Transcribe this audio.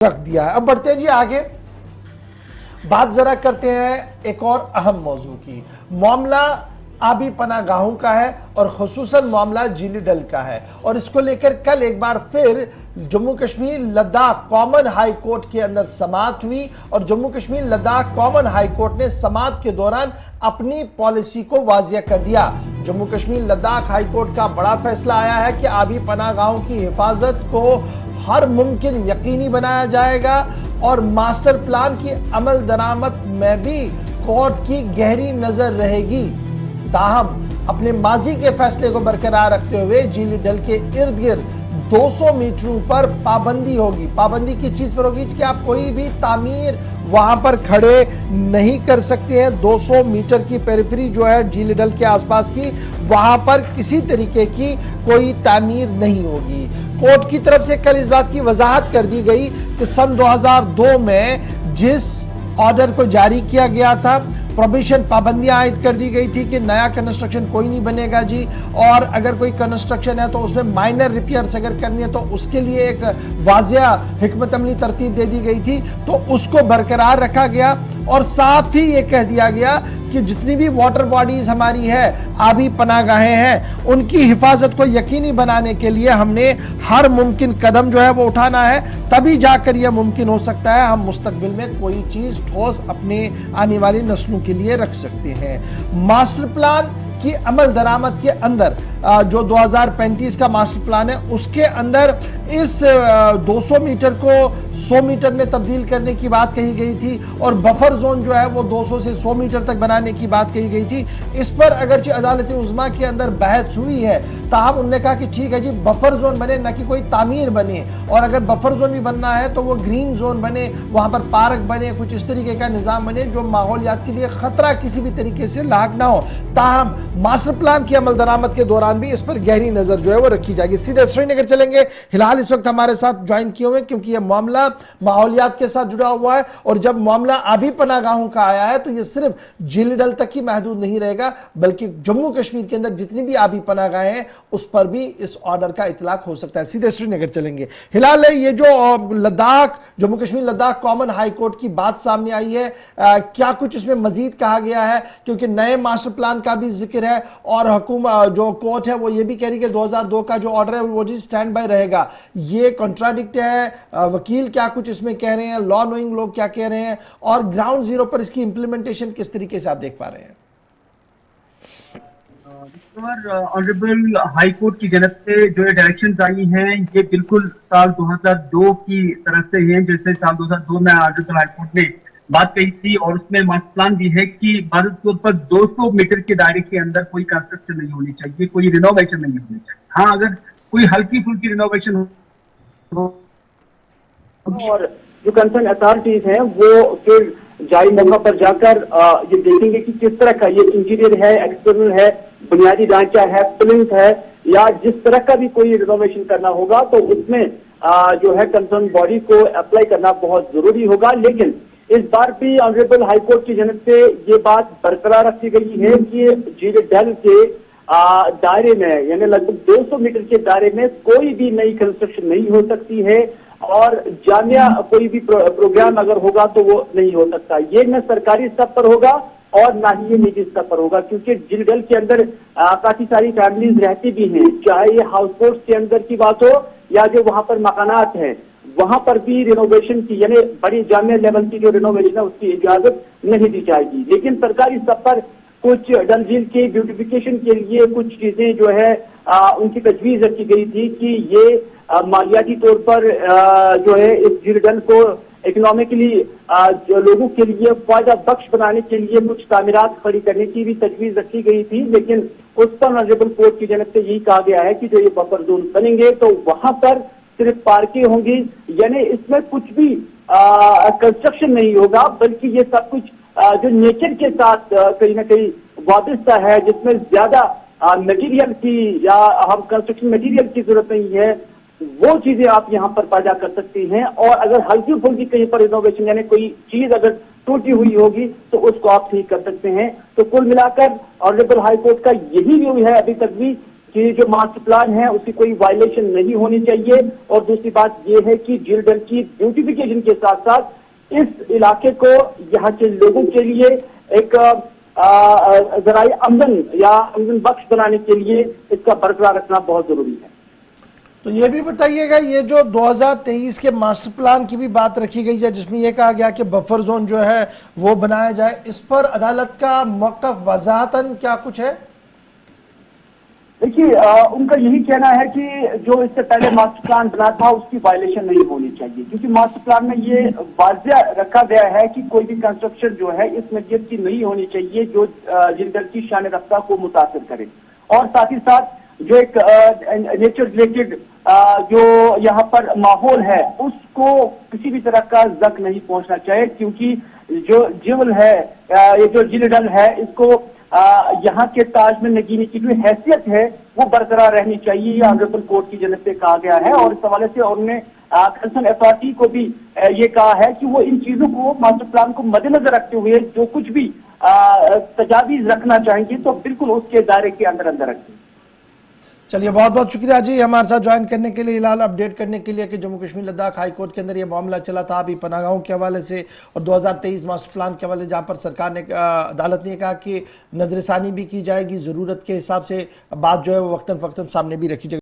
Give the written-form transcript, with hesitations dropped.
रख दिया है। अब बढ़ते हैं जी आगे, बात जरा करते हैं एक और अहम मौजू की। मामला आबी पनागाहों का है और खुसूसन मामला जीली डल का है और इसको लेकर कल एक बार फिर Jammu Kashmir Ladakh common high court के अंदर समाअत हुई और Jammu Kashmir Ladakh common high court ने समाअत के दौरान अपनी पॉलिसी को वाजिया कर दिया। जम्मू कश्मीर लद्दाख हाई कोर्ट का बड़ा फैसला आया है कि आबी पनागाहों की हिफाजत को हर मुमकिन यकीनी बनाया जाएगा और मास्टर प्लान की अमल दरामद में भी कोर्ट की गहरी नजर रहेगी। ताहम अपने माजी के फैसले को बरकरार रखते हुए जीली डल के इर्द गिर्द 200 मीटरों पर पाबंदी होगी। पाबंदी किस चीज पर होगी कि आप कोई भी तामीर वहां पर खड़े नहीं कर सकते हैं। 200 मीटर की पेरिफेरी जो है जीली डल के आसपास की, वहां पर किसी तरीके की कोई तामीर नहीं होगी। कोर्ट की तरफ से कल इस बात की वजाहत कर दी गई कि सन 2002 में जिस ऑर्डर को जारी किया गया था, प्रोविजन पाबंदियां आयद कर दी गई थी कि नया कंस्ट्रक्शन कोई नहीं बनेगा जी, और अगर कोई कंस्ट्रक्शन है तो उसमें माइनर रिपेयर्स अगर करनी है तो उसके लिए एक वाजिया हिकमत अमली तरतीब दे दी गई थी, तो उसको बरकरार रखा गया। और साथ ही ये कह दिया गया कि जितनी भी वाटर बॉडीज हमारी है, आबी पनागाहें हैं, उनकी हिफाजत को यकीनी बनाने के लिए हमने हर मुमकिन कदम जो है वो उठाना है, तभी जाकर यह मुमकिन हो सकता है हम मुस्तकबिल में कोई चीज ठोस अपने आने वाली नस्लों के लिए रख सकते हैं। मास्टर प्लान की अमल दरामद के अंदर जो 2035 का मास्टर प्लान है उसके अंदर इस 200 मीटर को 100 मीटर में तब्दील करने की बात कही गई थी और बफर जोन जो है वो 200 से 100 मीटर तक बनाने की बात कही गई थी। इस पर अगरचे अदालत उज़्मा के अंदर बहस हुई है, ताहम उन्होंने कहा कि ठीक है जी, बफर जोन बने, न कि कोई तामीर बने, और अगर बफर जोन भी बनना है तो वो ग्रीन जोन बने, वहां पर पार्क बने, कुछ इस तरीके का निजाम बने जो माहौलियात के लिए खतरा किसी भी तरीके से लाक ना हो। ताहम मास्टर प्लान की अमल दरामद के दौरान भी इस पर गहरी नजर जो है वो रखी जाएगी। सीधे श्रीनगर चलेंगे, फिलहाल इस वक्त हमारे साथ ज्वाइन किए हुए क्योंकि यह मामला माहौलियात के साथ जुड़ा हुआ है और जब मामला आबी पनागाहों का आया है तो यह सिर्फ जीली डल तक ही महदूद नहीं रहेगा, बल्कि जम्मू कश्मीर के अंदर जितनी भी आबी पनागाहें हैं उस पर भी इस ऑर्डर का इतलाक हो सकता है। सीधे श्रीनगर चलेंगे, फिलहाल ये जो Ladakh Jammu Kashmir Ladakh common high court की बात सामने आई है, क्या कुछ इसमें मजीद कहा गया है? क्योंकि नए मास्टर प्लान का भी जिक्र है और हुकूमत जो कोर्ट है वो ये भी कह रही है कि 2002 का जो ऑर्डर है वो जी स्टैंड बाय रहेगा। ये कॉन्ट्राडिक्ट है, वकील क्या कुछ इसमें कह रहे हैं, लॉ नोइंग लोग क्या कह रहे हैं, और ग्राउंड जीरो पर इसकी इंप्लीमेंटेशन किस तरीके से आप देख पा रहे हैं? ऑनरेबल हाई कोर्ट की जनब से जो ये डायरेक्शंस आई हैं ये बिल्कुल साल 2002 की तरह से हैं, जैसे साल 2002 में ऑनरेबल हाई कोर्ट ने बात कही थी और उसमें मास्टर प्लान भी है कि भारत तौर पर 200 मीटर के दायरे के अंदर कोई कंस्ट्रक्शन नहीं होनी चाहिए, कोई रिनोवेशन नहीं होनी चाहिए। हाँ, अगर कोई हल्की फुल्की रिनोवेशन हो और जो कंसर्न अथॉरिटीज हैं वो फिर जारी मौका पर जाकर ये देखेंगे कि किस तरह का ये इंटीरियर है, एक्सटर्नल है, बुनियादी ढांचा है, प्लिंथ है, या जिस तरह का भी कोई रिनोवेशन करना होगा तो उसमें जो है कंसर्न बॉडी को अप्लाई करना बहुत जरूरी होगा। लेकिन इस बार भी ऑनरेबल हाई कोर्ट की जनब से ये बात बरकरार रखी गई है कि जीली डल के दायरे में यानी लगभग 200 मीटर के दायरे में कोई भी नई कंस्ट्रक्शन नहीं हो सकती है और जामिया कोई भी प्रोग्राम अगर होगा तो वो नहीं हो सकता। ये न सरकारी स्तर पर होगा और ना ही ये निजी स्तर पर होगा, क्योंकि जीली डल के अंदर काफी सारी फैमिलीज रहती भी हैं, चाहे ये हाउस बोट्स के अंदर की बात हो या जो वहां पर मकानात हैं, वहां पर भी रिनोवेशन की यानी बड़ी जामिया लेवल की जो रिनोवेशन है उसकी इजाजत नहीं दी जाएगी। लेकिन सरकारी स्तर पर कुछ डल झील के ब्यूटिफिकेशन के लिए कुछ चीजें जो है उनकी तजवीज रखी गई थी कि ये मालियाती तौर पर जो है इस जीली डल को इकोनॉमिकली जो लोगों के लिए फायदा बख्श बनाने के लिए कुछ तामीरात खड़ी करने की भी तजवीज रखी गई थी। लेकिन उस पर ऑनरेबल कोर्ट की जनब से यही कहा गया है कि जो ये बफर जोन बनेंगे तो वहां पर सिर्फ पार्कें होंगी, यानी इसमें कुछ भी कंस्ट्रक्शन नहीं होगा, बल्कि ये सब कुछ जो नेचर के साथ कहीं ना कहीं वाबस्ता है, जिसमें ज्यादा मटेरियल की या हम कंस्ट्रक्शन मटेरियल की जरूरत नहीं है, वो चीजें आप यहाँ पर पैदा कर सकती हैं। और अगर हल्की फुल्की कहीं पर इनोवेशन यानी कोई चीज अगर टूटी हुई होगी तो उसको आप ठीक कर सकते हैं। तो कुल मिलाकर ऑनरेबल हाई कोर्ट का यही व्यू है अभी तक भी कि जो मास्टर प्लान है उसकी कोई वायलेशन नहीं होनी चाहिए। और दूसरी बात यह है कि झील डल की ब्यूटिफिकेशन के साथ साथ इस इलाके को यहाँ के लोगों के लिए एक जराए आमदन या आमदन बख्श बनाने के लिए इसका बरकरार रखना बहुत जरूरी है। तो ये भी बताइएगा, ये जो 2023 के मास्टर प्लान की भी बात रखी गई है जिसमें यह कहा गया कि बफर जोन जो है वो बनाया जाए, इस पर अदालत का मौक़िफ़ वज़ाहतन क्या कुछ है? देखिए, उनका यही कहना है कि जो इससे पहले मास्टर प्लान बना था उसकी वायलेशन नहीं होनी चाहिए, क्योंकि मास्टर प्लान में ये वाज़िया रखा गया है कि कोई भी कंस्ट्रक्शन जो है इस नोयत की नहीं होनी चाहिए जो झील डल की शान रफ्ता को मुतासिर करे। और साथ ही साथ जो एक नेचर रिलेटेड जो यहाँ पर माहौल है उसको किसी भी तरह का जख्म नहीं पहुंचना चाहिए, क्योंकि जो जीवल है ये जो झील डल है इसको यहाँ के ताज में नगीने की जो हैसियत है वो बरकरार रहनी चाहिए, ये ऑनरेबल कोर्ट की जनत से कहा गया है। और इस हवाले से उन्होंने कंसर्न अथॉरिटी को भी ये कहा है कि वो इन चीजों को मास्टर प्लान को मद्देनजर रखते हुए जो कुछ भी तजावीज रखना चाहेंगे तो बिल्कुल उसके दायरे के अंदर अंदर रखें। चलिए, बहुत बहुत शुक्रिया जी हमारे साथ ज्वाइन करने के लिए, इलाल अपडेट करने के लिए कि जम्मू कश्मीर लद्दाख हाई कोर्ट के अंदर ये मामला चला था अभी पनागाहों के हवाले से और 2023 मास्टर प्लान के हवाले, जहां पर सरकार ने अदालत ने कहा कि नजरसानी भी की जाएगी, ज़रूरत के हिसाब से बात जो है वो वक्तन फ़क्तन सामने भी रखी जाएगी।